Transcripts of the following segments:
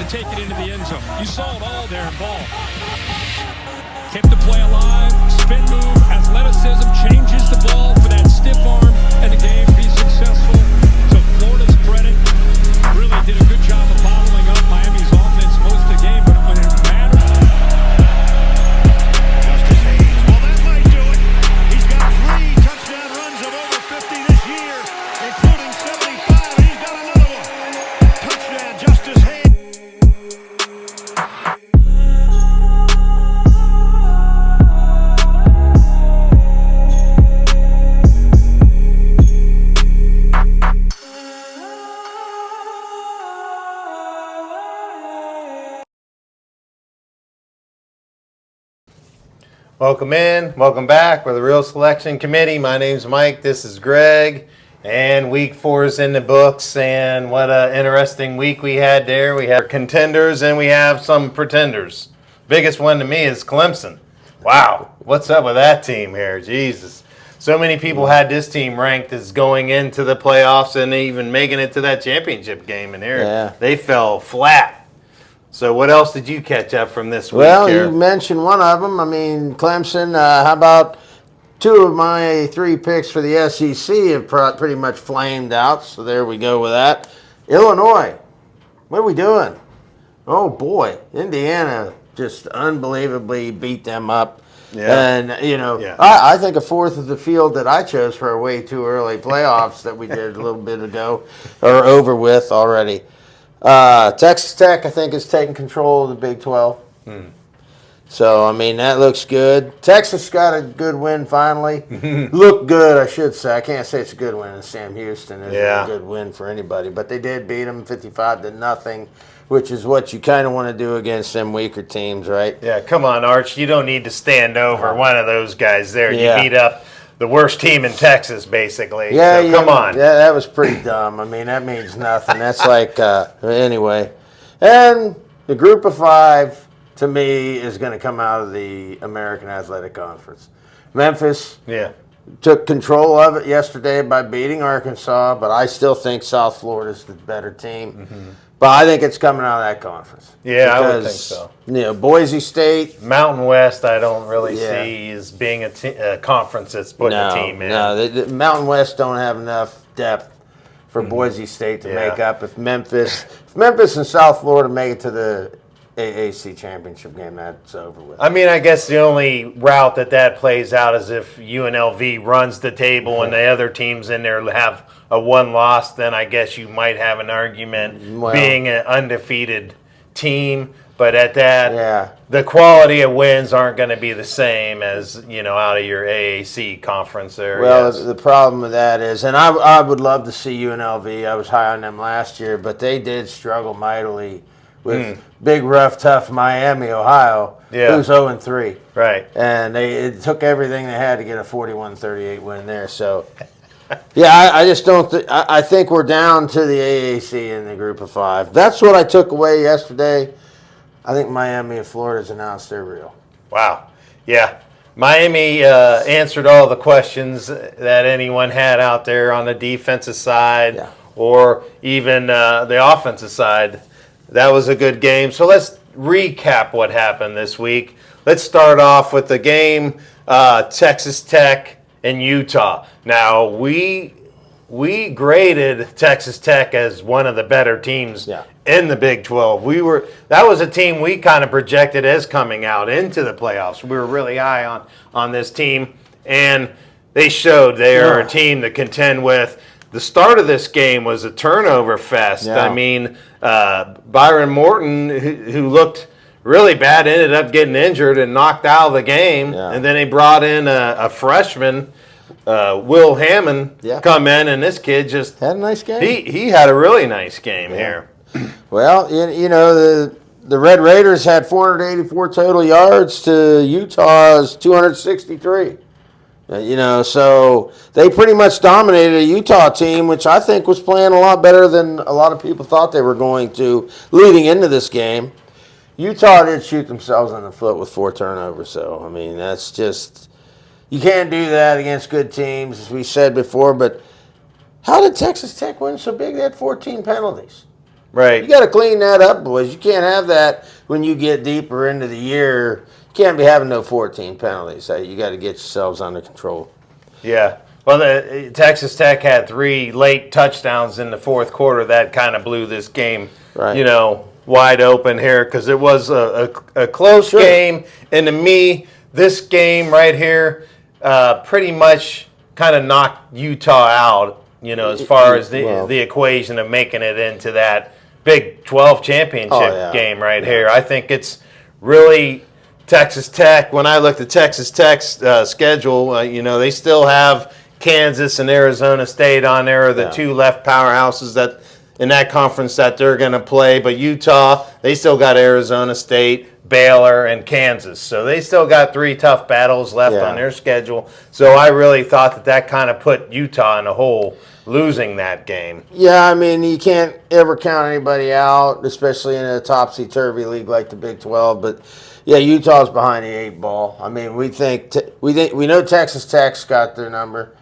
take it into the end zone. You saw it all there in ball. Kept the play alive, spin move, athleticism, changes the ball for that stiff arm, and the game be successful. So Florida's credit really did a good job of bottling up Miami's offense most of the game, but when it mattered. Justice Hayes, well that might do it. He's got 3 touchdown runs of over 50 this year, including 75, and he's got another one. Touchdown, Justice Hayes. Welcome in, welcome back. We're the Real Selection Committee. My name's Mike, this is Greg, and week 4 is in the books, and what an interesting week we had there. We have contenders and we have some pretenders. Biggest one to me is Clemson. Wow, what's up with that team here? Jesus. So many people had this team ranked as going into the playoffs and even making it to that championship game, and they fell flat. So what else did you catch up from this week? Well, you mentioned one of them. I mean, Clemson, how about 2 of my 3 picks for the SEC have pretty much flamed out, so there we go with that. Illinois, what are we doing? Oh, boy, Indiana just unbelievably beat them up. Yeah. And, you know, I think a fourth of the field that I chose for our way too early playoffs that we did a little bit ago are over with already. Texas Tech, I think, is taking control of the Big 12. So, I mean, that looks good. Texas got a good win finally. Looked good, I should say. I can't say it's a good win in Sam Houston. It's a good win for anybody. But they did beat them 55-0, which is what you kind of want to do against them weaker teams, right? Yeah, come on, Arch. You don't need to stand over one of those guys there. You beat up the worst team in Texas, basically. Yeah, so come on. Yeah, that was pretty dumb. I mean, that means nothing. That's like, anyway. And the group of 5, to me, is going to come out of the American Athletic Conference. Memphis took control of it yesterday by beating Arkansas, but I still think South Florida's the better team. But I think it's coming out of that conference. Yeah, I would think so. You know, Boise State. Mountain West, I don't really see as being a conference that's putting a team in. No, the Mountain West don't have enough depth for Boise State to make up. If Memphis and South Florida make it to the AAC championship game, that's over with. I mean, I guess the only route that plays out is if UNLV runs the table and the other teams in there have a 1 loss, then I guess you might have an argument being an undefeated team. But at that, the quality of wins aren't going to be the same as, you know, out of your AAC conference there. Well, the problem with that is, and I would love to see UNLV. I was high on them last year, but they did struggle mightily with big, rough, tough Miami, Ohio, who's 0-3. Right. And it took everything they had to get a 41-38 win there. So, yeah, I just don't I think we're down to the AAC in the group of 5. That's what I took away yesterday. I think Miami and Florida's announced they're real. Wow. Yeah. Miami answered all the questions that anyone had out there on the defensive side or even the offensive side. That was a good game. So let's recap what happened this week. Let's start off with the game, Texas Tech and Utah. Now, we graded Texas Tech as one of the better teams in the Big 12. That was a team we kind of projected as coming out into the playoffs. We were really high on this team, and they showed they are a team to contend with. The start of this game was a turnover fest. I mean, Byron Morton, who looked really bad, ended up getting injured and knocked out of the game. And then they brought in a freshman, Will Hammond, come in, and this kid just had a nice game. He had a really nice game here. Well, you know, the Red Raiders had 484 total yards to Utah's 263. You know, so they pretty much dominated a Utah team, which I think was playing a lot better than a lot of people thought they were going to leading into this game. Utah did shoot themselves in the foot with 4 turnovers, so, I mean, that's just – you can't do that against good teams, as we said before, but how did Texas Tech win so big? They had 14 penalties. Right. You got to clean that up, boys. You can't have that when you get deeper into the year. You can't be having no 14 penalties. You got to get yourselves under control. Yeah. Well, Texas Tech had 3 late touchdowns in the fourth quarter. That kind of blew this game, Right. wide open here because it was a close game. And to me, this game right here pretty much kind of knocked Utah out, as far as the equation of making it into that Big 12 championship game right here. I think it's really Texas Tech. When I looked at Texas Tech's schedule, they still have Kansas and Arizona State on there are the 2 left powerhouses that in that conference that they're going to play. But Utah, they still got Arizona State, Baylor, and Kansas. So they still got 3 tough battles left on their schedule. So I really thought that kind of put Utah in a hole, losing that game. Yeah, I mean, you can't ever count anybody out, especially in a topsy-turvy league like the Big 12. But yeah, Utah's behind the 8 ball. I mean, we know Texas Tech's got their number.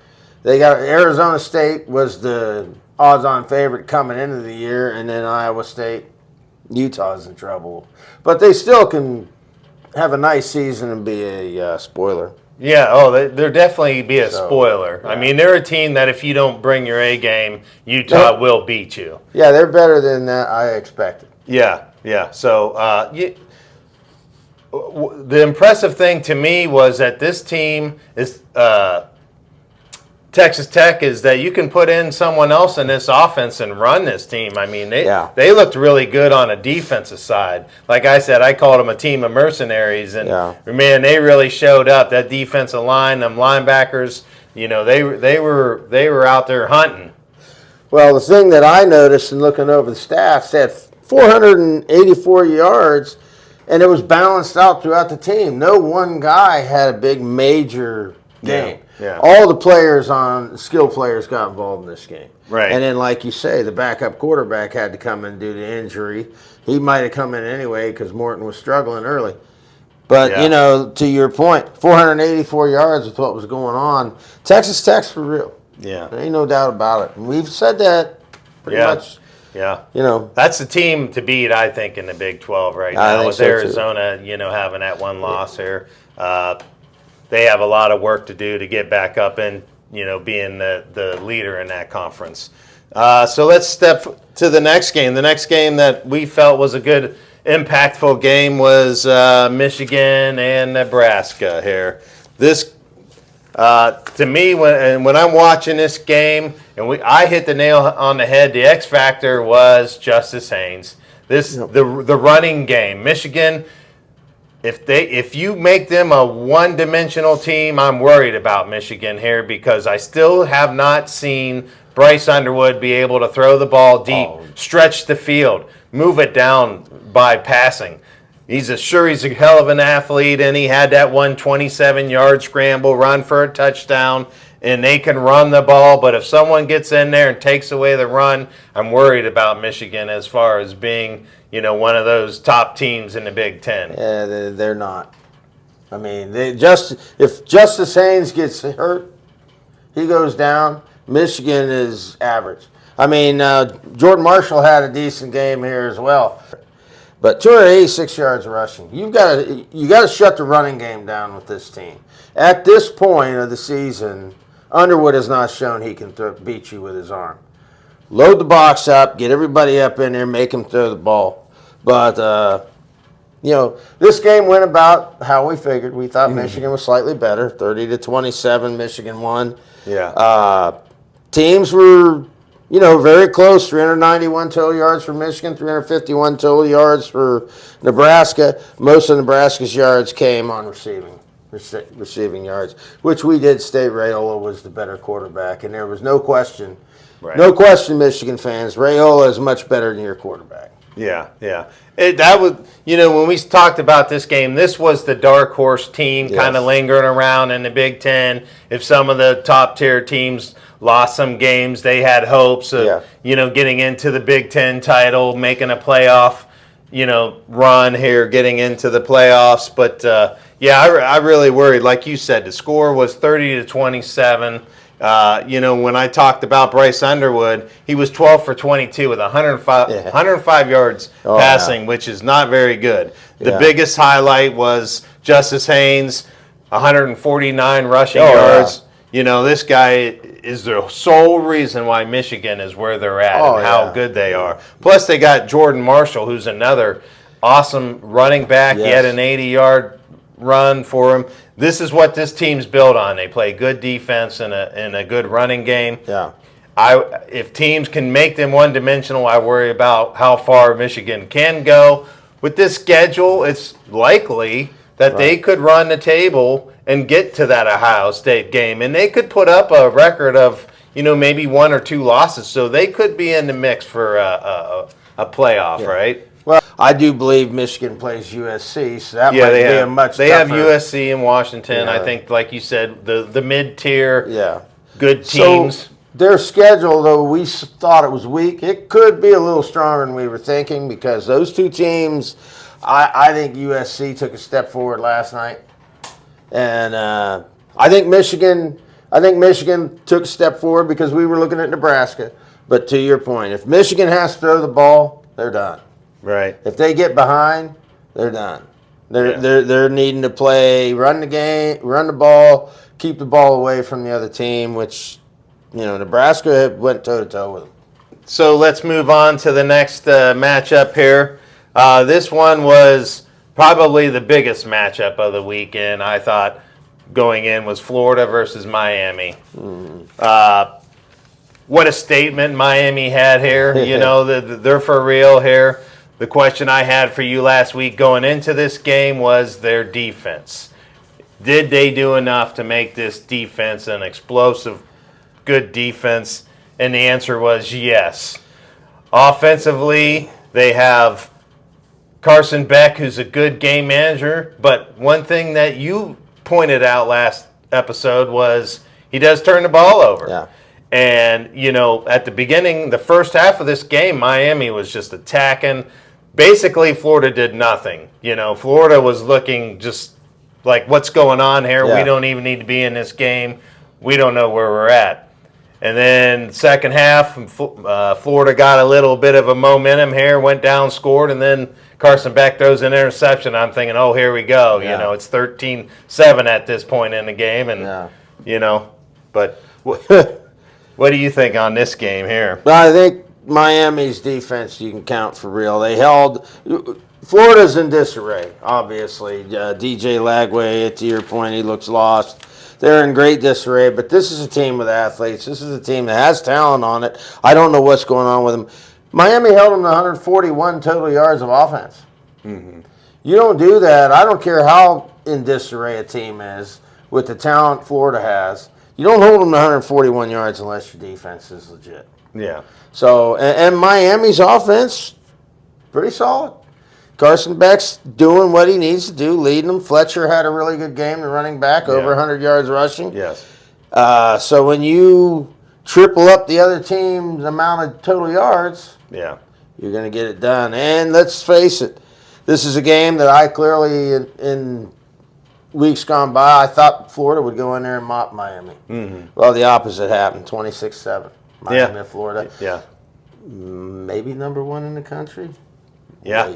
They got Arizona State was the odds-on favorite coming into the year, and then Iowa State. Utah's in trouble, but they still can have a nice season and be a spoiler. Yeah, they're definitely be a spoiler. Yeah. I mean, they're a team that if you don't bring your A game, Utah will beat you. Yeah, they're better than that I expected. Yeah. So the impressive thing to me was that this team is Texas Tech is that you can put in someone else in this offense and run this team. I mean, they looked really good on a defensive side. Like I said, I called them a team of mercenaries, and man, they really showed up. That defensive line, them linebackers, they were out there hunting. Well, the thing that I noticed in looking over the stats, they had 484 yards, and it was balanced out throughout the team. No one guy had a big major game. Yeah. All the skill players got involved in this game. Right. And then, like you say, the backup quarterback had to come in due to injury. He might have come in anyway because Morton was struggling early. But, to your point, 484 yards with what was going on. Texas Tech's for real. Yeah. There ain't no doubt about it. And we've said that pretty much. Yeah. That's the team to beat, I think, in the Big 12 right now with Arizona, having that one loss here. They have a lot of work to do to get back up and, being the leader in that conference. So let's step to the next game. The next game that we felt was a good, impactful game was Michigan and Nebraska here. This, to me, when I'm watching this game, and I hit the nail on the head, the X factor was Justice Haynes. The running game. Michigan, if you make them a one-dimensional team, I'm worried about Michigan here because I still have not seen Bryce Underwood be able to throw the ball deep, stretch the field, move it down by passing. He's a hell of an athlete, and he had that 127-yard scramble run for a touchdown, and they can run the ball. But if someone gets in there and takes away the run, I'm worried about Michigan as far as being, one of those top teams in the Big Ten. Yeah, they're not. I mean, if Justice Haynes gets hurt, he goes down. Michigan is average. I mean, Jordan Marshall had a decent game here as well. But 286 yards rushing. You got to shut the running game down with this team. At this point of the season, Underwood has not shown he can beat you with his arm. Load the box up, get everybody up in there, make him throw the ball. But this game went about how we figured. We thought Michigan was slightly better, 30-27. Michigan won. Yeah. Teams were, very close. 391 total yards for Michigan, 351 total yards for Nebraska. Most of Nebraska's yards came on receiving yards, which we did state Raiola was the better quarterback, and there was no question. Right. No question, Michigan fans, Raiola is much better than your quarterback. Yeah. That was, when we talked about this game, this was the dark horse team kind of lingering around in the Big Ten. If some of the top tier teams lost some games, they had hopes of, getting into the Big Ten title, making a playoff, run here, getting into the playoffs. But, I really worried. Like you said, the score was 30-27. When I talked about Bryce Underwood, he was 12 for 22 with 105 yards passing, which is not very good. The biggest highlight was Justice Haynes, 149 rushing yards. This guy is the sole reason why Michigan is where they're at and how good they are. Plus, they got Jordan Marshall, who's another awesome running back. He had an 80-yard run for him. This is what this team's built on. They play good defense and a good running game. Yeah. If teams can make them one-dimensional, I worry about how far Michigan can go. With this schedule, it's likely that they could run the table and get to that Ohio State game, and they could put up a record of maybe 1 or 2 losses, so they could be in the mix for a playoff, right? Well, I do believe Michigan plays USC, so that might be a much They tougher. have USC in Washington. I think, like you said, the mid-tier, good teams. So their schedule, though we thought it was weak, it could be a little stronger than we were thinking because those two teams, I think USC took a step forward last night, and I think Michigan took a step forward because we were looking at Nebraska. But to your point, if Michigan has to throw the ball, they're done. Right. If they get behind, they're done. They're needing to run the game, run the ball, keep the ball away from the other team, which Nebraska went toe to toe with them. So let's move on to the next matchup here. This one was probably the biggest matchup of the weekend. I thought going in was Florida versus Miami. What a statement Miami had here. They're for real here. The question I had for you last week going into this game was their defense. Did they do enough to make this defense an explosive, good defense? And the answer was yes. Offensively, they have Carson Beck, who's a good game manager. But one thing that you pointed out last episode was he does turn the ball over. Yeah. And, at the beginning, the first half of this game, Miami was just attacking. Basically, Florida did nothing. Florida was looking just like, what's going on here? Yeah. We don't even need to be in this game. We don't know where we're at. And then second half, Florida got a little bit of a momentum here, went down, scored, and then Carson Beck throws an interception. I'm thinking, oh, here we go. Yeah. It's 13-7 at this point in the game. And, but what do you think on this game here? Well, I think Miami's defense you can count for real. They held Florida's in disarray, obviously. DJ Lagway, to your point, he looks lost. They're in great disarray, but this is a team with athletes. This is a team that has talent on it. I don't know what's going on with them. Miami held them to 141 total yards of offense. Mm-hmm. You don't do that. I don't care how in disarray a team is with the talent Florida has. You don't hold them to 141 yards unless your defense is legit. Yeah. So, and Miami's offense, pretty solid. Carson Beck's doing what he needs to do, leading them. Fletcher had a really good game, the running back, over 100 yards rushing. Yes. So when you triple up the other team's amount of total yards, you're going to get it done. And let's face it, this is a game that I clearly, in weeks gone by, I thought Florida would go in there and mop Miami. Mm-hmm. Well, the opposite happened, 26-7. Miami, Florida. Yeah. Maybe number one in the country. Yeah.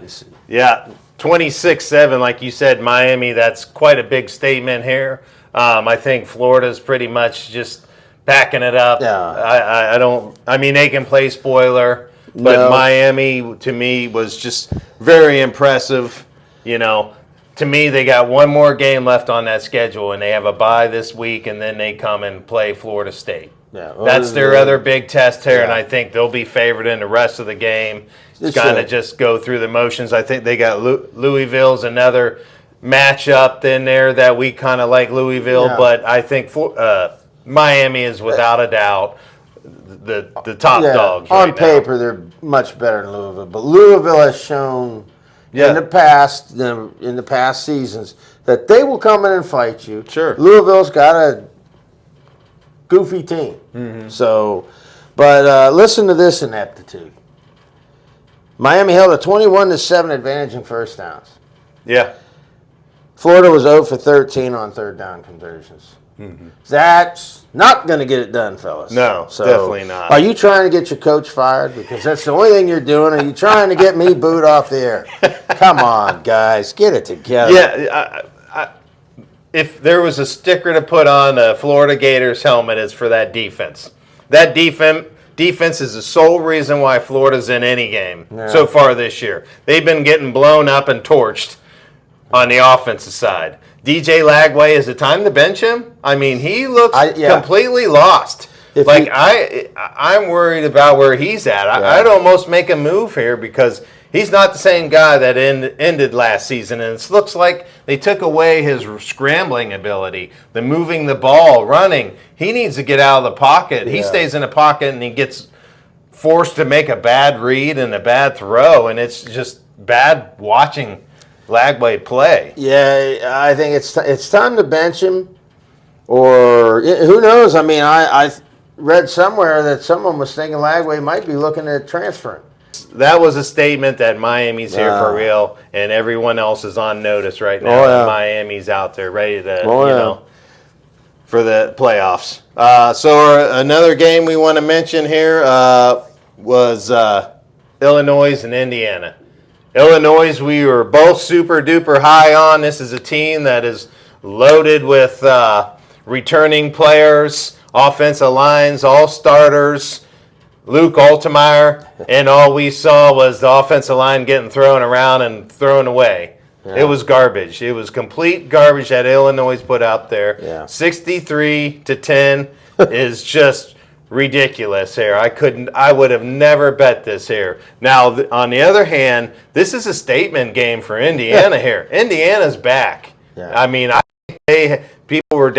26-7, like you said, Miami, that's quite a big statement here. I think Florida's pretty much just backing it up. Yeah. I mean, they can play spoiler, but Miami, to me, was just very impressive. To me, they got one more game left on that schedule, and they have a bye this week, and then they come and play Florida State. Yeah, that's their other big test here, and I think they'll be favored in the rest of the game. It's kind of just go through the motions. I think they got Louisville's another matchup in there that we kind of like Louisville, but I think Miami is without a doubt the top dogs. On paper, they're much better than Louisville, but Louisville has shown in the past seasons that they will come in and fight you. Sure, Louisville's got a goofy team. Mm-hmm. So, but listen to this ineptitude. Miami held a 21-7 advantage in first downs. Yeah. Florida was 0 for 13 on third down conversions. That's not going to get it done, fellas. No, definitely not. Are you trying to get your coach fired? Because that's the only thing you're doing. Are you trying to get me booed off the air? Come on, guys. Get it together. Yeah, if there was a sticker to put on a Florida Gators helmet, it's for that defense. That defense is the sole reason why Florida's in any game so far this year. They've been getting blown up and torched on the offensive side. DJ Lagway, is it time to bench him? I mean, he looks completely lost. I'm worried about where he's at. I'd almost make a move here because he's not the same guy that ended last season, and it looks like they took away his scrambling ability, the moving the ball, running. He needs to get out of the pocket. He stays in the pocket, and he gets forced to make a bad read and a bad throw, and it's just bad watching Lagway play. Yeah, I think it's time to bench him, or who knows? I mean, I read somewhere that someone was thinking Lagway might be looking at transferring. That was a statement that Miami's here for real, and everyone else is on notice right now. Miami's out there ready to, know, for the playoffs. So another game we want to mention here was Illinois and Indiana. Illinois, we were both super duper high on. This is a team that is loaded with returning players, offensive lines, all starters. Luke Altmaier, and all we saw was the offensive line getting thrown around and thrown away. Yeah. It was garbage. It was complete garbage that Illinois put out there. Yeah. 63-10 is just ridiculous here. I would have never bet this here. Now, on the other hand, this is a statement game for Indiana here. Indiana's back. Yeah. I mean, people were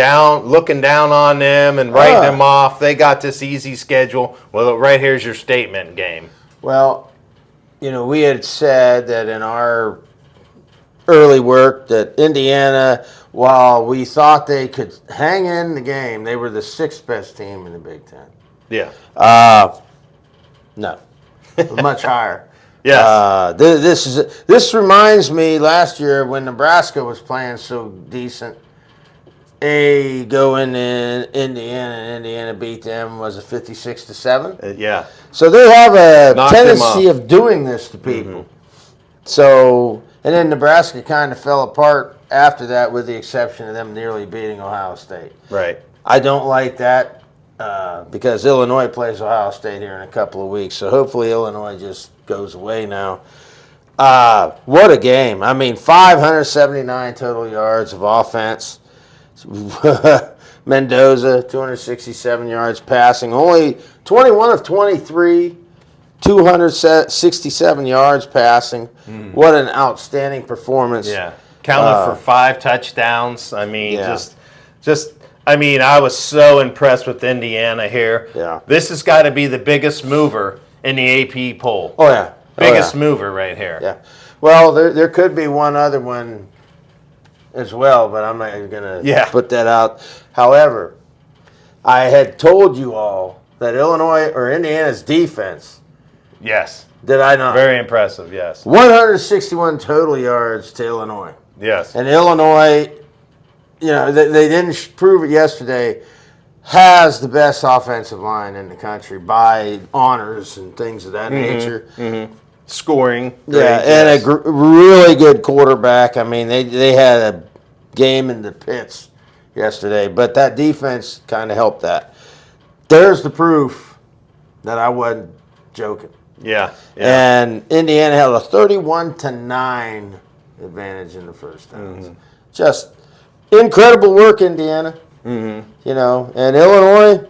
looking down on them and writing them off. They got this easy schedule. Well, right here's your statement game. Well, we had said that in our early work that Indiana, while we thought they could hang in the game, they were the sixth best team in the Big Ten. Yeah. No, much higher. Yes. This reminds me last year when Nebraska was playing so decent. Going in Indiana, and Indiana beat them, was it 56-7? Yeah. So they have a tendency of doing this to people. So, and then Nebraska kind of fell apart after that, with the exception of them nearly beating Ohio State. Right. I don't like that because Illinois plays Ohio State here in a couple of weeks. So hopefully Illinois just goes away now. What a game. I mean, 579 total yards of offense. Mendoza, 267 yards passing. Only 21 of 23, 267 yards passing. What an outstanding performance. Yeah. Counted for 5 touchdowns. I mean, I was so impressed with Indiana here. Yeah. This has got to be the biggest mover in the AP poll. Oh, yeah. Biggest mover right here. Yeah. Well, there could be one other one as well, but I'm not going to put that out. However, I had told you all that Indiana's defense. Yes. Did I not? Very impressive, yes. 161 total yards to Illinois. Yes. And Illinois, they didn't prove it yesterday, has the best offensive line in the country by honors and things of that nature. Mm-hmm. Scoring. And a really good quarterback. I mean, they had a game in the pits yesterday, but that defense kind of helped that. There's the proof that I wasn't joking. Yeah. And Indiana had a 31-9 advantage in the first half. Just incredible work, Indiana. And Illinois,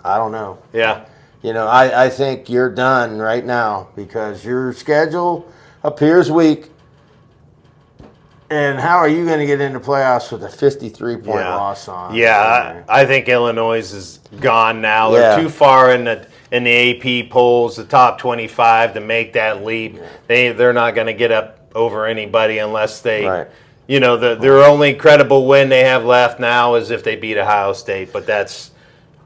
I don't know. Yeah. I think you're done right now because your schedule appears weak. And how are you going to get into playoffs with a 53-point loss on? Yeah, I think Illinois is gone now. They're too far in the AP polls, the top 25, to make that leap. They're not going to get up over anybody unless they, their only credible win they have left now is if they beat Ohio State. But that's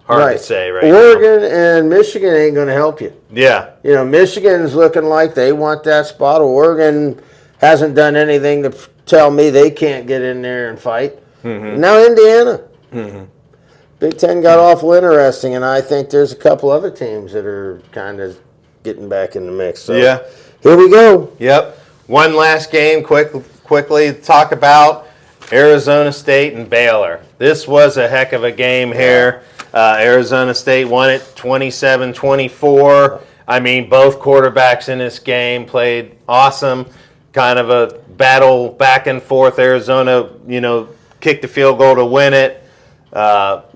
hard to say right Oregon now. and Michigan ain't going to help you. Yeah. Michigan's looking like they want that spot. Oregon hasn't done anything to tell me they can't get in there and fight. Now Indiana. Big Ten got awful interesting, and I think there's a couple other teams that are kind of getting back in the mix. So Yeah. here we go. Yep. One last game, quickly to talk about Arizona State and Baylor. This was a heck of a game here. Arizona State won it 27-24. I mean, both quarterbacks in this game played awesome. Kind of a battle back and forth. Arizona, kicked the field goal to win it. What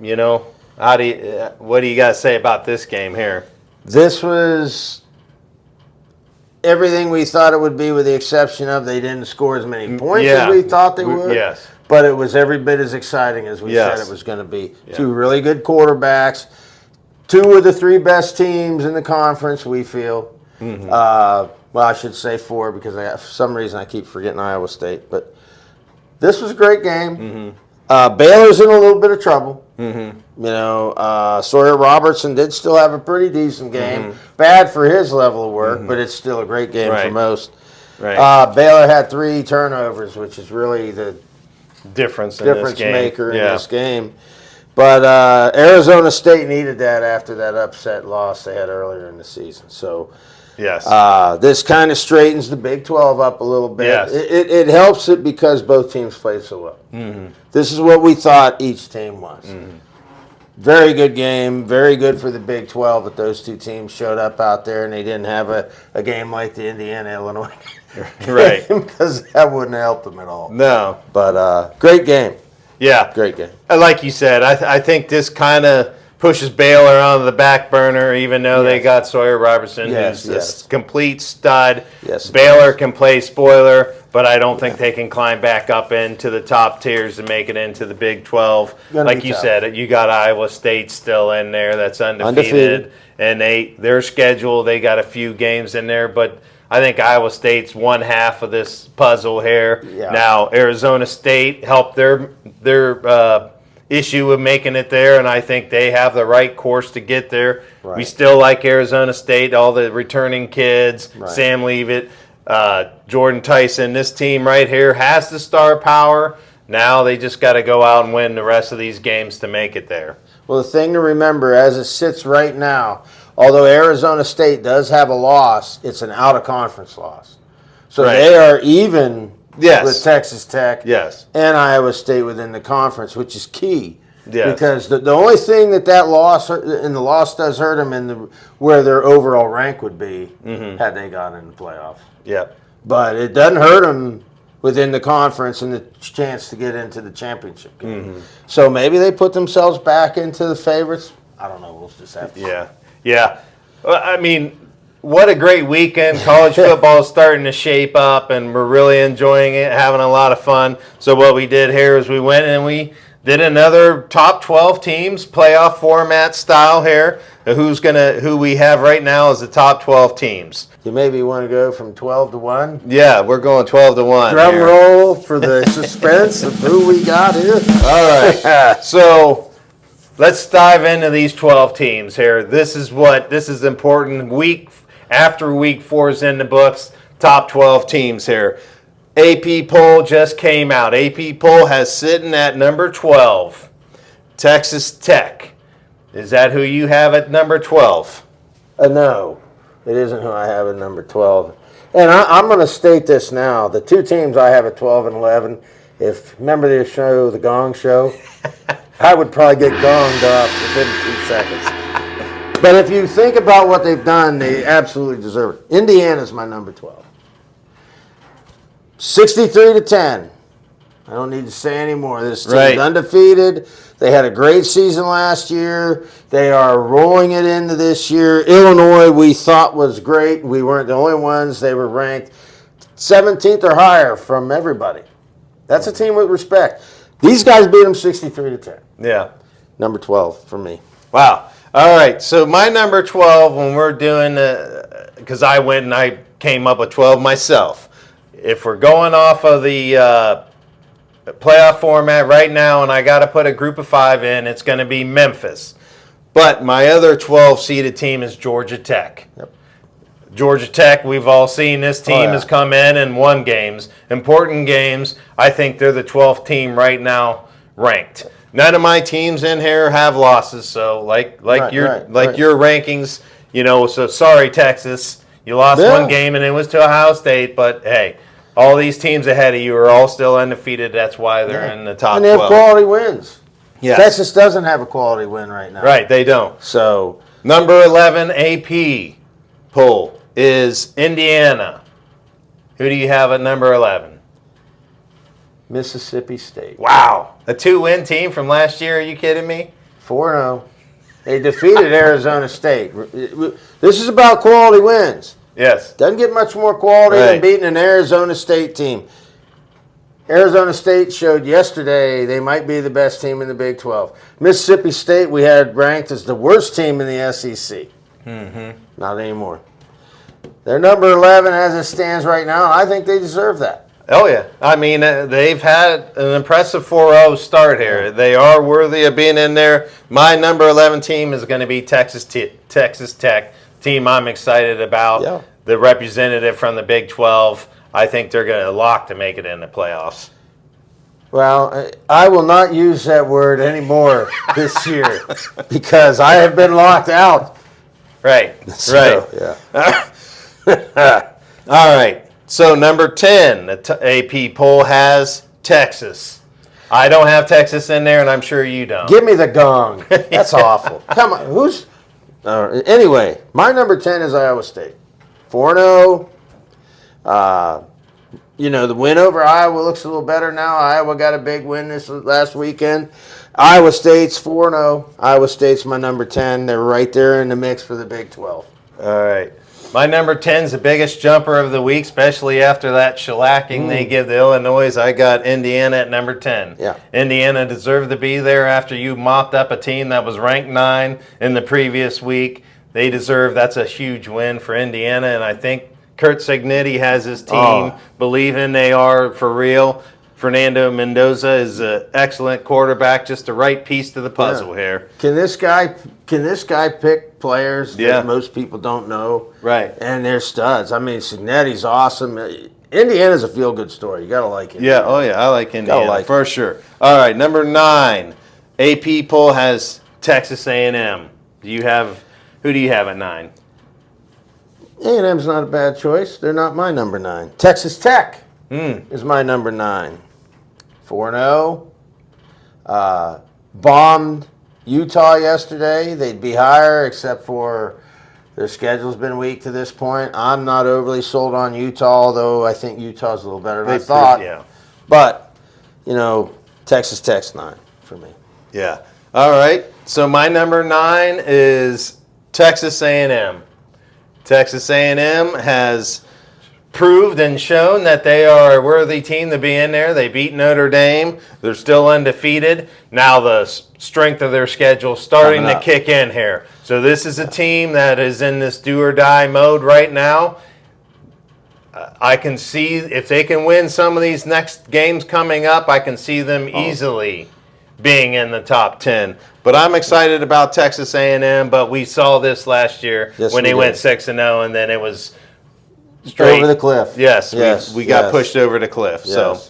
do you guys say about this game here? This was everything we thought it would be, with the exception of they didn't score as many points as we thought they would. Yes. But it was every bit as exciting as we said it was going to be. Yeah. Two really good quarterbacks. Two of the three best teams in the conference, we feel. Well, I should say four, because for some reason I keep forgetting Iowa State. But this was a great game. Baylor's in a little bit of trouble. Sawyer Robertson did still have a pretty decent game. Bad for his level of work, but it's still a great game for most. Right. Baylor had 3 turnovers, which is really the difference maker in this game. But Arizona State needed that after that upset loss they had earlier in the season. So yes, this kind of straightens the Big 12 up a little bit. Yes. It helps it because both teams played so well. This is what we thought each team was. Very good game. Very good for the Big 12 that those two teams showed up out there and they didn't have a game like the Indiana-Illinois right, because that wouldn't have helped them at all. No. But great game. Yeah. Great game. Like you said, I think this kind of pushes Baylor onto the back burner, even though they got Sawyer Robertson, who's a complete stud. Yes, Baylor can play spoiler, but I don't think they can climb back up into the top tiers and make it into the Big 12. Like you said, you got Iowa State still in there that's undefeated. And their schedule, they got a few games in there, but I think Iowa State's one half of this puzzle here. Yeah. Now, Arizona State helped their issue of making it there, and I think they have the right course to get there. Right. We still like Arizona State, all the returning kids, Sam Leavitt, Jordan Tyson. This team right here has the star power. Now they just got to go out and win the rest of these games to make it there. Well, the thing to remember, as it sits right now, although Arizona State does have a loss, it's an out-of-conference loss. So they are even with Texas Tech and Iowa State within the conference, which is key. Yes. Because the only thing that loss, and the loss does hurt them in where their overall rank would be had they gotten in the playoffs. Yep. But it doesn't hurt them within the conference and the chance to get into the championship game. So maybe they put themselves back into the favorites. I don't know. We'll just have to see. Yeah. Well, I mean, what a great weekend. College football is starting to shape up, and we're really enjoying it, having a lot of fun. So what we did here is we went and we did another top 12 teams playoff format style here. Who we have right now is the top 12 teams. You maybe want to go from 12 to 1? Yeah, we're going 12 to 1. Drum roll for the suspense of who we got here. All right. So let's dive into these 12 teams here. This is important. Week after week 4 is in the books, top 12 teams here. AP poll just came out. AP poll has sitting at number 12, Texas Tech. Is that who you have at number 12? No, it isn't who I have at number 12. And I'm going to state this now. The two teams I have at 12 and 11, remember the show, The Gong Show? I would probably get gonged off within 2 seconds. But if you think about what they've done, they absolutely deserve it. Indiana's my number 12. 63-10. I don't need to say any more. This team's undefeated. They had a great season last year. They are rolling it into this year. Illinois, we thought was great. We weren't the only ones. They were ranked 17th or higher from everybody. That's a team with respect. These guys beat them 63-10. Yeah. Number 12 for me. Wow. All right. So my number 12, when we're doing, because I went and I came up with 12 myself. If we're going off of the playoff format right now, and I got to put a group of 5 in, it's going to be Memphis. But my other 12-seeded team is Georgia Tech. Yep. Georgia Tech, we've all seen this team has come in and won games, important games. I think they're the 12th team right now ranked. none of my teams in here have losses. So like your rankings, so sorry, Texas. You lost one game and it was to Ohio State, but hey, all these teams ahead of you are all still undefeated. That's why they're in the top 12. And they have quality wins. Yes. Texas doesn't have a quality win right now. Right, they don't. So number 11 AP poll is Indiana. Who do you have at number 11? Mississippi State. Wow. A 2-win team from last year. Are you kidding me? 4-0. They defeated Arizona State. This is about quality wins. Yes. Doesn't get much more quality than beating an Arizona State team. Arizona State showed yesterday they might be the best team in the Big 12. Mississippi State we had ranked as the worst team in the SEC. Mm-hmm. Not anymore. They're number 11 as it stands right now, and I think they deserve that. Oh, yeah. I mean, they've had an impressive 4-0 start here. They are worthy of being in there. My number 11 team is going to be Texas Tech, team I'm excited about. Yeah. The representative from the Big 12. I think they're going to lock to make it in the playoffs. Well, I will not use that word anymore this year because I have been locked out. Right. So, yeah. All right. So number 10, the AP poll has Texas. I don't have Texas in there, and I'm sure you don't. Give me the gong. That's awful. Come on. Who's? Anyway, my number 10 is Iowa State. 4-0. The win over Iowa looks a little better now. Iowa got a big win this last weekend. Iowa State's 4-0. Iowa State's my number 10. They're right there in the mix for the Big 12. All right. My number 10 is the biggest jumper of the week, especially after that shellacking they give the Illinois. I got Indiana at number 10. Yeah. Indiana deserved to be there after you mopped up a team that was ranked 9 in the previous week. That's a huge win for Indiana, and I think Kurt Cignetti has his team believing they are for real. Fernando Mendoza is an excellent quarterback, just the right piece to the puzzle here. Can this guy pick players that most people don't know? Right. And they're studs. I mean, Cignetti's awesome. Indiana's a feel-good story. You got to like it. Yeah, I like Indiana for sure. All right, number 9. AP poll has Texas A&M. Who do you have at 9? A&M's not a bad choice. They're not my number 9. Texas Tech is my number 9. 4-0. Bombed Utah yesterday. They'd be higher, except for their schedule's been weak to this point. I'm not overly sold on Utah, although I think Utah's a little better than I thought. Yeah. But, Texas Tech's 9 for me. Yeah. All right. So my number 9 is Texas A&M. Texas A&M has proved and shown that they are a worthy team to be in there. They beat Notre Dame. They're still undefeated. Now the strength of their schedule starting to kick in here. So this is a team that is in this do-or-die mode right now. I can see if they can win some of these next games coming up, I can see them easily being in the top 10. But I'm excited about Texas A&M, but we saw this last year when they went 6-0, and then it was straight over the cliff. Yes, we got pushed over the cliff. Yes. So,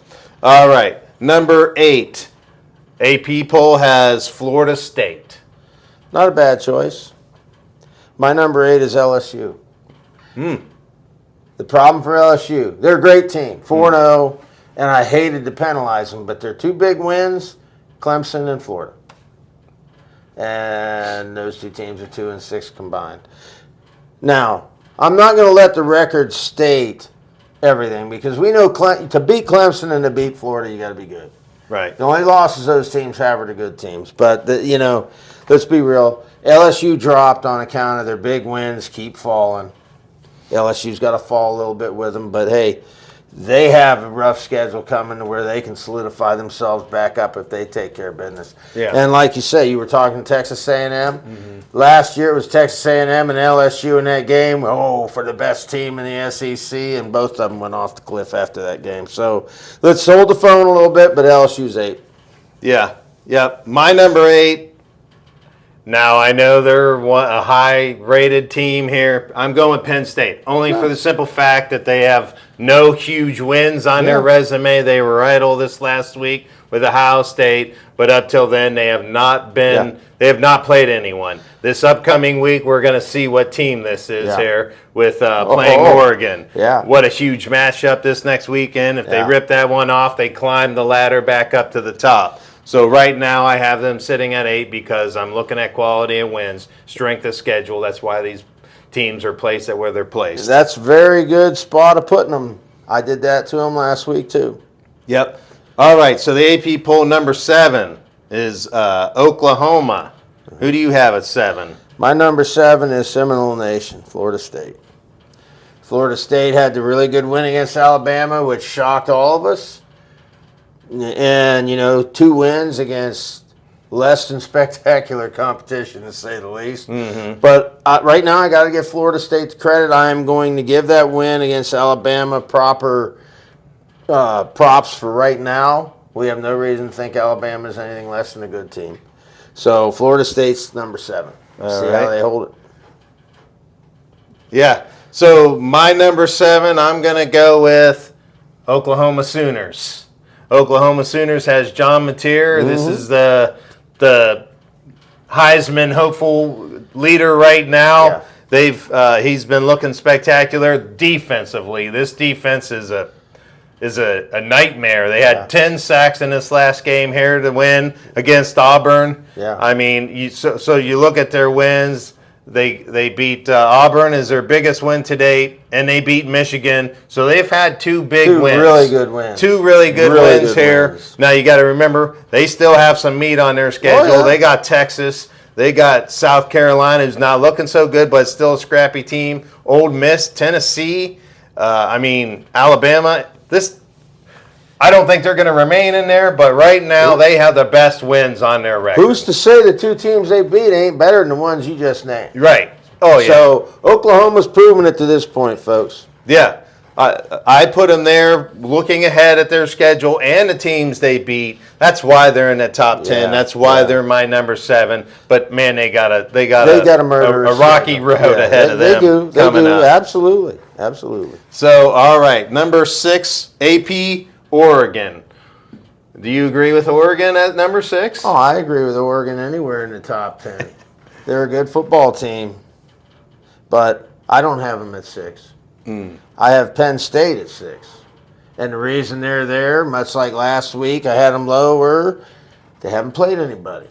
all right, number 8, AP poll has Florida State. Not a bad choice. My number 8 is LSU. The problem for LSU, they're a great team, 4-0, and I hated to penalize them, but their 2 big wins, Clemson and Florida. And those 2 teams are 2-6 combined. Now, I'm not going to let the record state everything because we know to beat Clemson and to beat Florida, you got to be good. Right. The only losses those teams have are the good teams. But, let's be real. LSU dropped on account of their big wins keep falling. LSU's got to fall a little bit with them. But, hey, they have a rough schedule coming to where they can solidify themselves back up if they take care of business. Yeah. And like you say, you were talking Texas A&M. Last year it was Texas A&M and LSU in that game. For the best team in the SEC, and both of them went off the cliff after that game. So let's hold the phone a little bit, but LSU's 8. Yeah. My number 8 Now, I know they're a high-rated team here. I'm going with Penn State, only for the simple fact that they have no huge wins on their resume. They were idle this last week with Ohio State, but up till then, they have not been. They have not played anyone. This upcoming week, we're going to see what team this is here with playing Oregon. Yeah. What a huge matchup this next weekend. If they rip that one off, they climb the ladder back up to the top. So right now I have them sitting at 8 because I'm looking at quality of wins, strength of schedule. That's why these teams are placed at where they're placed. That's a very good spot of putting them. I did that to them last week too. Yep. All right, so the AP poll number 7 is Oklahoma. Who do you have at 7? My number 7 is Seminole Nation, Florida State. Florida State had the really good win against Alabama, which shocked all of us. And, 2 wins against less than spectacular competition, to say the least. Mm-hmm. But right now, I got to give Florida State the credit. I am going to give that win against Alabama proper props for right now. We have no reason to think Alabama is anything less than a good team. So, Florida State's number 7. See how they hold it. Yeah. So, my number 7, I'm going to go with Oklahoma Sooners. Oklahoma Sooners has John Mateer. This is the Heisman hopeful leader right now. Yeah. He's been looking spectacular defensively. This defense is a nightmare. They had 10 sacks in this last game here to win against Auburn. Yeah. I mean, so you look at their wins. They beat Auburn as their biggest win to date, and they beat Michigan. So they've had 2 big wins. 2 really good wins. 2 really good wins here. Now you got to remember, they still have some meat on their schedule. Oh, yeah. They got Texas. They got South Carolina, who's not looking so good, but still a scrappy team. Ole Miss, Tennessee. Alabama. I don't think they're going to remain in there, but right now they have the best wins on their record. Who's to say the 2 teams they beat ain't better than the ones you just named? Right. Oh, yeah. So, Oklahoma's proven it to this point, folks. Yeah. I put them there looking ahead at their schedule and the teams they beat. That's why they're in the top 10. Yeah, That's why they're my number 7. But, man, they got a rocky road ahead of them. They do. Up. Absolutely. So, all right. Number 6, AP Oregon. Do you agree with Oregon at number 6? Oh, I agree with Oregon anywhere in the top 10. They're a good football team, but I don't have them at 6. I have Penn State at 6. And the reason they're there, much like last week, I had them lower. They haven't played anybody.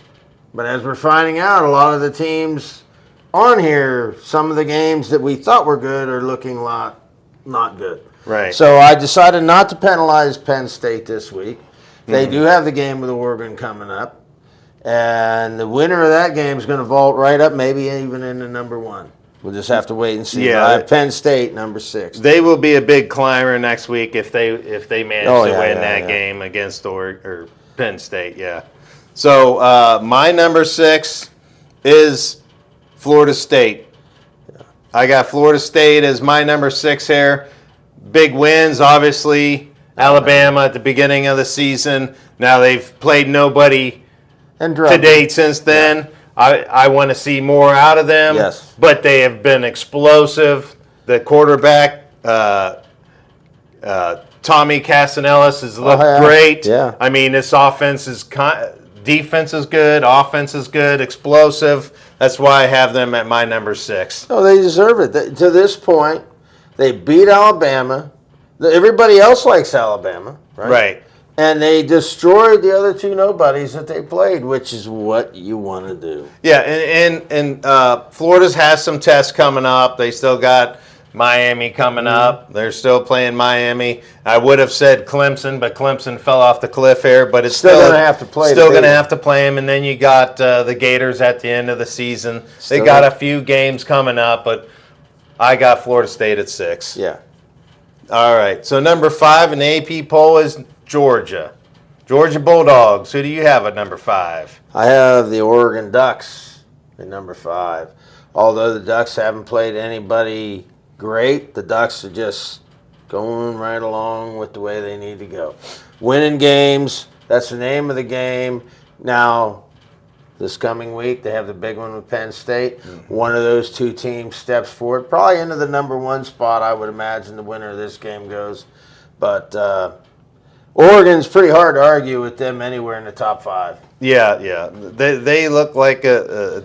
But as we're finding out, a lot of the teams on here, some of the games that we thought were good are looking not good. Right. So I decided not to penalize Penn State this week. They do have the game with Oregon coming up. And the winner of that game is going to vault right up, maybe even into number 1. We'll just have to wait and see. Yeah, I have Penn State, number 6. They will be a big climber next week if they manage to win that game against or Penn State. Yeah. So my number 6 is Florida State. I got Florida State as my number 6 here. Big wins, obviously. Alabama at the beginning of the season. Now they've played nobody to date since then. Yeah. I want to see more out of them. Yes. But they have been explosive. The quarterback, Tommy Casanellis, has looked great. Yeah. I mean, this defense is good, offense is good, explosive. That's why I have them at my number 6. No, they deserve it. To this point, they beat Alabama. Everybody else likes Alabama, right? Right. And they destroyed the other 2 nobodies that they played, which is what you want to do. Yeah, and Florida's has some tests coming up. They still got Miami coming up. They're still playing Miami. I would have said Clemson, but Clemson fell off the cliff here. But it's still going to have to play. Still going to have to play them. And then you got the Gators at the end of the season. They got a few games coming up, but I got Florida State at 6. Yeah. All right. So number 5 in the AP poll is Georgia. Georgia Bulldogs. Who do you have at number 5? I have the Oregon Ducks at number 5. Although the Ducks haven't played anybody great, the Ducks are just going right along with the way they need to go. Winning games, that's the name of the game. Now, this coming week. They have the big one with Penn State. One of those two teams steps forward, probably into the number 1 spot, I would imagine the winner of this game goes. But Oregon's pretty hard to argue with them anywhere in the top 5. Yeah. They look like a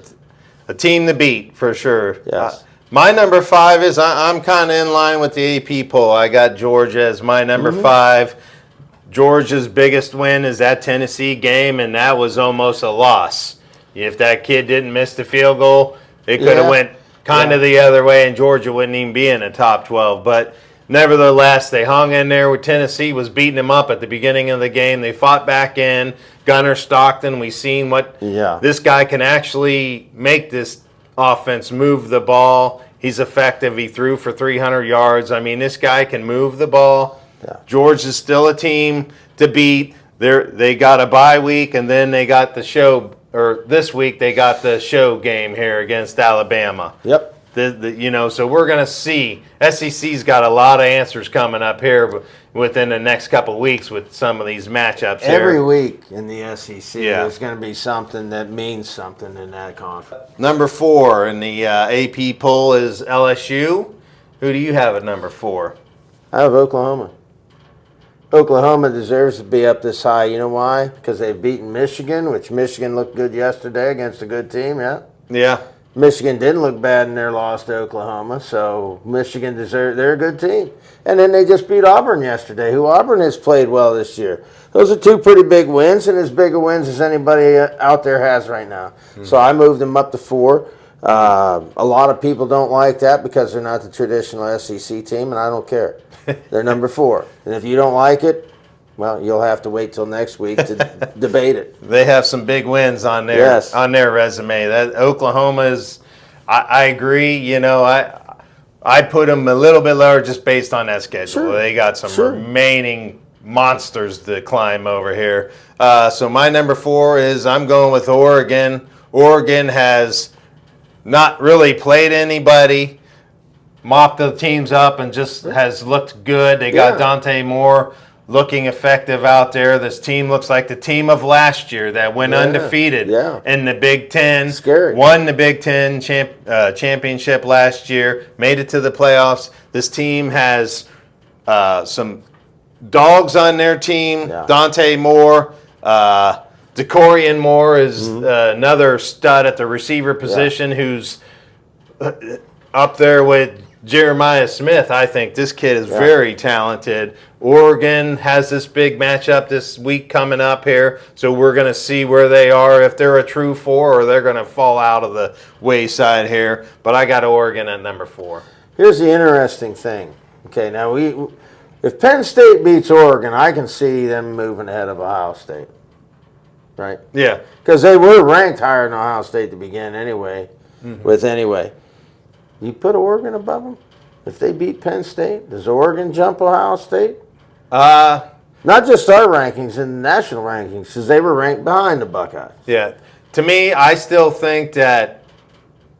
team to beat for sure. Yes. My number 5 is I'm kind of in line with the AP poll. I got Georgia as my number 5. Georgia's biggest win is that Tennessee game, and that was almost a loss. If that kid didn't miss the field goal, it could have went kind of the other way, and Georgia wouldn't even be in the top 12. But nevertheless, they hung in there with Tennessee, was beating them up at the beginning of the game. They fought back in. Gunnar Stockton, we've seen what this guy can actually make this offense move the ball. He's effective. He threw for 300 yards. I mean, this guy can move the ball. Yeah. Georgia's still a team to beat. They got a bye week, and then they got the show, or this week they got the show game here against Alabama. Yep. So we're going to see. SEC's got a lot of answers coming up here within the next couple of weeks with some of these matchups here. Every week in the SEC, there's going to be something that means something in that conference. Number 4 in the AP poll is LSU. Who do you have at number 4? I have Oklahoma. Oklahoma deserves to be up this high. You know why? Because they've beaten Michigan, which Michigan looked good yesterday against a good team, Yeah. Michigan didn't look bad in their loss to Oklahoma, so Michigan they're a good team. And then they just beat Auburn yesterday, who Auburn has played well this year. Those are 2 pretty big wins, and as big a wins as anybody out there has right now. So I moved them up to 4. A lot of people don't like that because they're not the traditional SEC team, and I don't care. They're number 4. And if you don't like it, well, you'll have to wait till next week to debate it. They have some big wins on their resume. That Oklahoma is, I agree. I put them a little bit lower just based on that schedule. Sure. They got some remaining monsters to climb over here. So my number 4 is I'm going with Oregon. Oregon has not really played anybody, mopped the teams up, and just has looked good. They got Dante Moore looking effective out there. This team looks like the team of last year that went undefeated in the Big Ten. Scary. Won the Big Ten championship last year, made it to the playoffs. This team has some dogs on their team. Dante Moore, DeCorian Moore is another stud at the receiver position who's up there with Jeremiah Smith. I think this kid is very talented. Oregon has this big matchup this week coming up here, so we're going to see where they are, if they're a true 4 or they're going to fall out of the wayside here. But I got Oregon at number 4. Here's the interesting thing. Okay, now if Penn State beats Oregon, I can see them moving ahead of Ohio State. Right? Yeah. Because they were ranked higher than Ohio State to begin anyway. You put Oregon above them? If they beat Penn State, does Oregon jump Ohio State? Not just our rankings, in the national rankings, because they were ranked behind the Buckeyes. Yeah. To me, I still think that,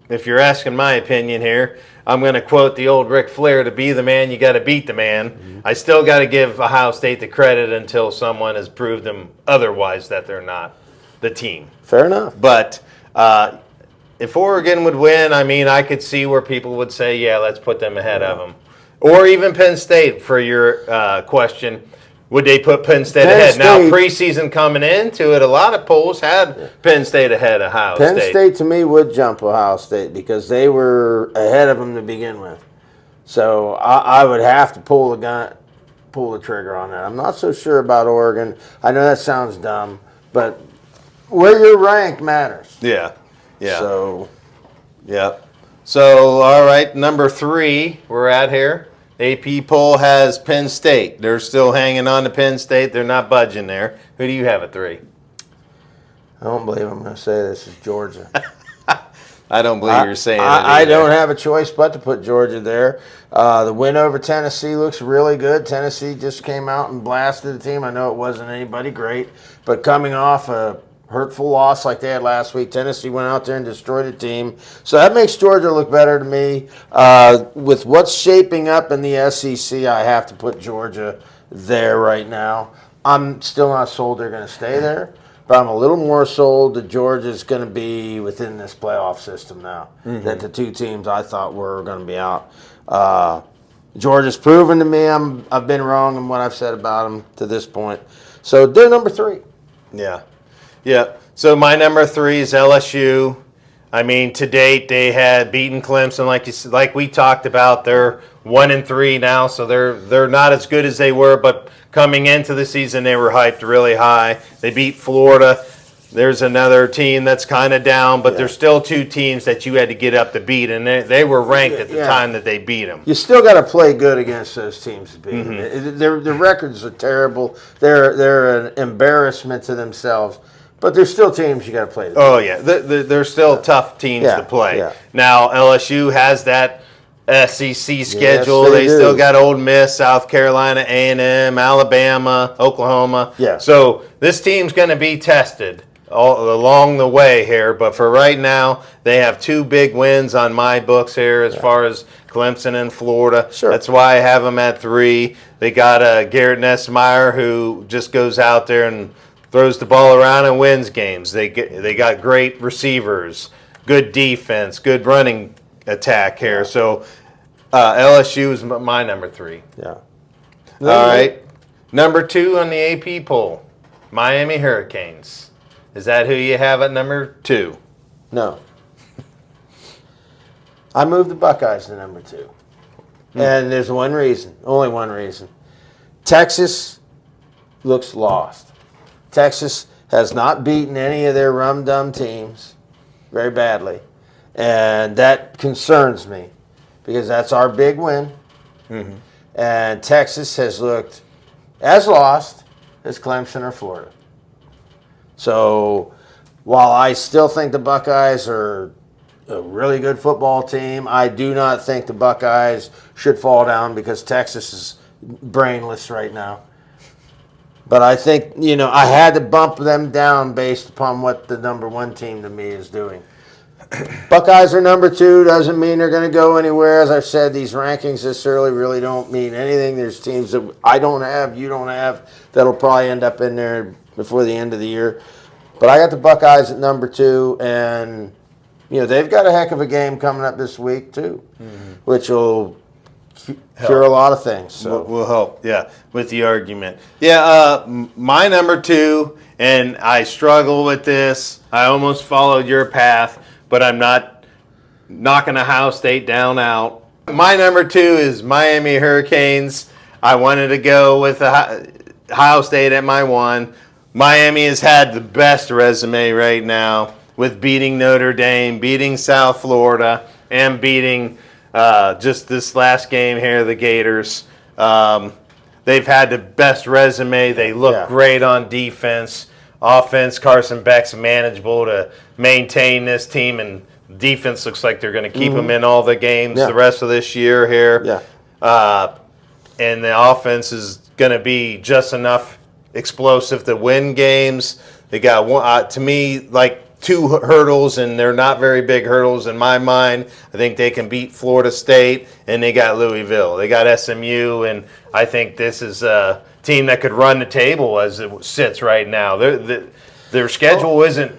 if you're asking my opinion here, I'm going to quote the old Ric Flair, to be the man, you got to beat the man. I still got to give Ohio State the credit until someone has proved them otherwise that they're not the team. Fair enough. But if Oregon would win, I mean, I could see where people would say, yeah, let's put them ahead of them. Or even Penn State, for your question. Would they put Penn State ahead? Now, preseason coming into it, a lot of polls had Penn State ahead of Ohio State. Penn State, to me, would jump Ohio State because they were ahead of them to begin with. So I would have to pull the trigger on that. I'm not so sure about Oregon. I know that sounds dumb, but where you're ranked matters. Yeah. So, So, all right, number 3 we're at here. AP poll has Penn State. They're still hanging on to Penn State. They're not budging there. Who do you have at 3? I don't believe I'm going to say this is Georgia. I don't believe you're saying it I don't have a choice but to put Georgia there. The win over Tennessee looks really good. Tennessee just came out and blasted the team. I know it wasn't anybody great, but coming off a hurtful loss like they had last week, Tennessee went out there and destroyed the team. So that makes Georgia look better to me. With what's shaping up in the SEC, I have to put Georgia there right now. I'm still not sold they're going to stay there, But I'm a little more sold that Georgia's going to be within this playoff system now. That the two teams I thought were going to be out. Georgia's proven to me I've been wrong in what I've said about them to this point. So they're number 3. Yeah. Yeah. So my number 3 is LSU. I mean, to date, they had beaten Clemson, like we talked about. They're 1-3 now, so they're not as good as they were. But coming into the season, they were hyped really high. They beat Florida. There's another team that's kind of down, but there's still 2 teams that you had to get up to beat, and they were ranked at the time that they beat them. You still got to play good against those teams to beat them. Their records are terrible. They're an embarrassment to themselves. But there's still teams you got to play. Oh, yeah. They're still tough teams to play. Yeah. Now, LSU has that SEC schedule. Yes, they do. still got Ole Miss, South Carolina, A&M, Alabama, Oklahoma. Yeah. So this team's going to be tested all along the way here. But for right now, they have 2 big wins on my books here as far as Clemson and Florida. Sure. That's why I have them at 3. They got Garrett Nussmeier, who just goes out there and throws the ball around and wins games. They got great receivers, good defense, good running attack here. So LSU is my number 3. Yeah. All right. Number 2 on the AP poll, Miami Hurricanes. Is that who you have at number 2? No. I moved the Buckeyes to number 2. And there's one reason, only one reason. Texas looks lost. Texas has not beaten any of their rum-dum teams very badly. And that concerns me because that's our big win. And Texas has looked as lost as Clemson or Florida. So while I still think the Buckeyes are a really good football team, I do not think the Buckeyes should fall down because Texas is brainless right now. But I think, I had to bump them down based upon what the number 1 team to me is doing. Buckeyes are number 2. Doesn't mean they're going to go anywhere. As I've said, these rankings this early really don't mean anything. There's teams that I don't have, you don't have, that'll probably end up in there before the end of the year. But I got the Buckeyes at number 2, and they've got a heck of a game coming up this week too, which will cure a lot of things. So. Will help, with the argument. My number 2, and I struggle with this. I almost followed your path, but I'm not knocking Ohio State down out. My number 2 is Miami Hurricanes. I wanted to go with Ohio State at my 1. Miami has had the best resume right now with beating Notre Dame, beating South Florida, and beating just this last game here, the Gators. They've had the best resume. They look great on defense. Offense, Carson Beck's manageable to maintain this team, and defense looks like they're going to keep them in all the games the rest of this year here. And the offense is going to be just enough explosive to win games. They got one, to me, like 2 hurdles, and they're not very big hurdles in my mind. I think they can beat Florida State, and they got Louisville. They got SMU, and I think this is a team that could run the table as it sits right now. Their schedule isn't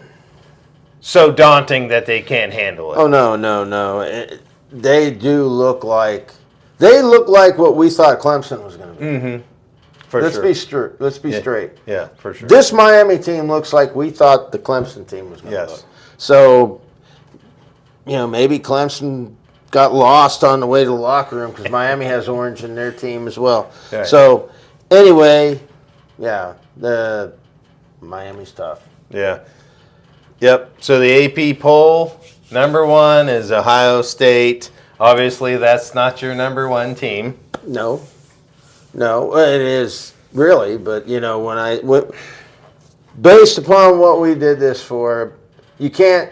so daunting that they can't handle it. Oh, no. They do look like what we thought Clemson was going to be. Let's be straight. Yeah, for sure. This Miami team looks like we thought the Clemson team was going to look. So, maybe Clemson got lost on the way to the locker room because Miami has orange in their team as well. Right. So, anyway, the Miami's tough. Yeah. Yep. So the AP poll, number 1 is Ohio State. Obviously, that's not your number 1 team. No, it is really, but based upon what we did this for, you can't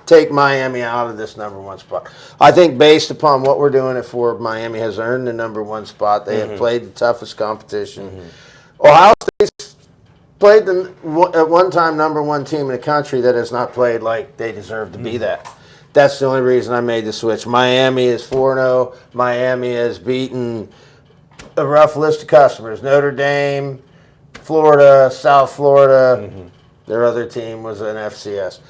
take Miami out of this number 1 spot. I think based upon what we're doing it for, Miami has earned the number 1 spot. They have played the toughest competition. Ohio State's played at one time number 1 team in the country that has not played like they deserve to be that. That's the only reason I made the switch. Miami is 4-0. Miami has beaten a rough list of customers: Notre Dame, Florida, South Florida. Their other team was an FCS.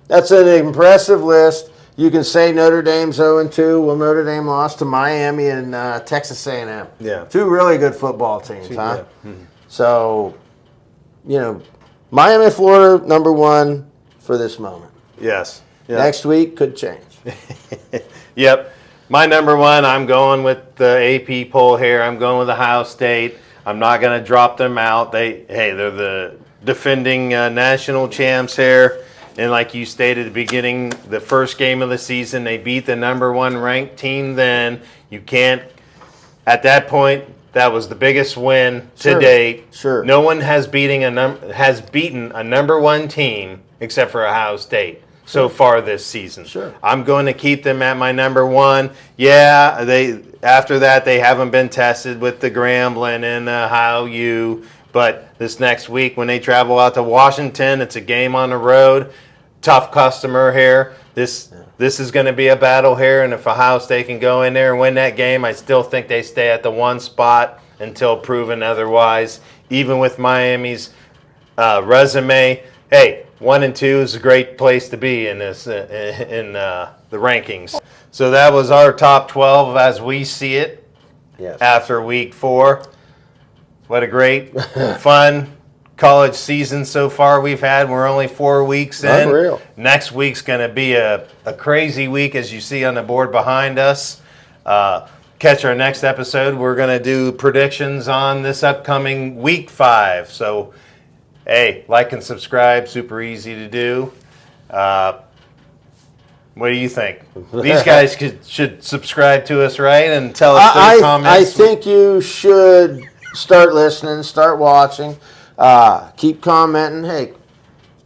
That's an impressive list. You can say Notre Dame's 0-2. Well, Notre Dame lost to Miami and Texas A&M. Yeah. Two really good football teams, huh? Yeah. Mm-hmm. So, Miami, Florida, number one for this moment. Yes. Yeah. Next week could change. Yep. My number one, I'm going with the AP poll here. I'm going with Ohio State. I'm not going to drop them out. They're the defending national champs here. And like you stated at the beginning, the first game of the season, they beat the number one ranked team then. You can't, at that point, that was the biggest win to date. Sure. No one has beaten a number one team except for Ohio State so far this season. Sure. I'm going to keep them at my number one. Yeah, after that they haven't been tested with the Grambling and Ohio U. But this next week when they travel out to Washington, it's a game on the road. Tough customer here. This is going to be a battle here, and if Ohio State can go in there and win that game, I still think they stay at the one spot until proven otherwise. Even with Miami's resume, hey, 1 and 2 is a great place to be in this in the rankings. So that was our top 12 as we see it after week 4. What a great, fun college season so far we've had. We're only 4 weeks in. Unreal. Next week's going to be a crazy week, as you see on the board behind us. Catch our next episode. We're going to do predictions on this upcoming week 5. So, hey, like and subscribe. Super easy to do. What do you think? These guys should subscribe to us, right? And tell us their comments. I think you should start listening, start watching, keep commenting. Hey,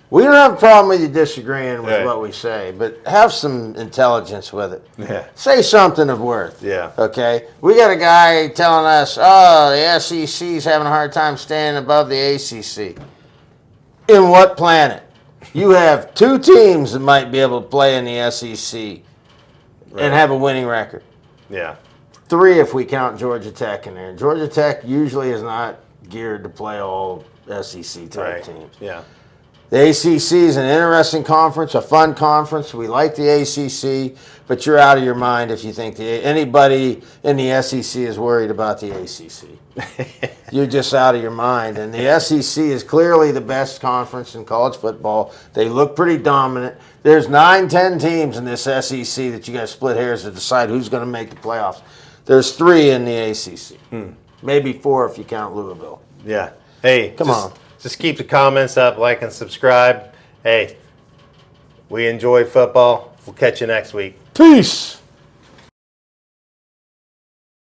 we don't have a problem with you disagreeing with what we say, but have some intelligence with it. Yeah. Say something of worth. Yeah. Okay? We got a guy telling us, the SEC's having a hard time staying above the ACC. In what planet? You have 2 teams that might be able to play in the SEC and have a winning record. Yeah. 3 if we count Georgia Tech in there. Georgia Tech usually is not geared to play all SEC type teams. Yeah. The ACC is an interesting conference, a fun conference. We like the ACC, but you're out of your mind if you think anybody in the SEC is worried about the ACC. You're just out of your mind. And the SEC is clearly the best conference in college football. They look pretty dominant. There's 9-10 teams in this SEC that you got to split hairs to decide who's going to make the playoffs. There's 3 in the ACC. Maybe 4 if you count Louisville. Yeah. Hey, Come on. Just keep the comments up, like and subscribe. Hey, we enjoy football. We'll catch you next week. Peace.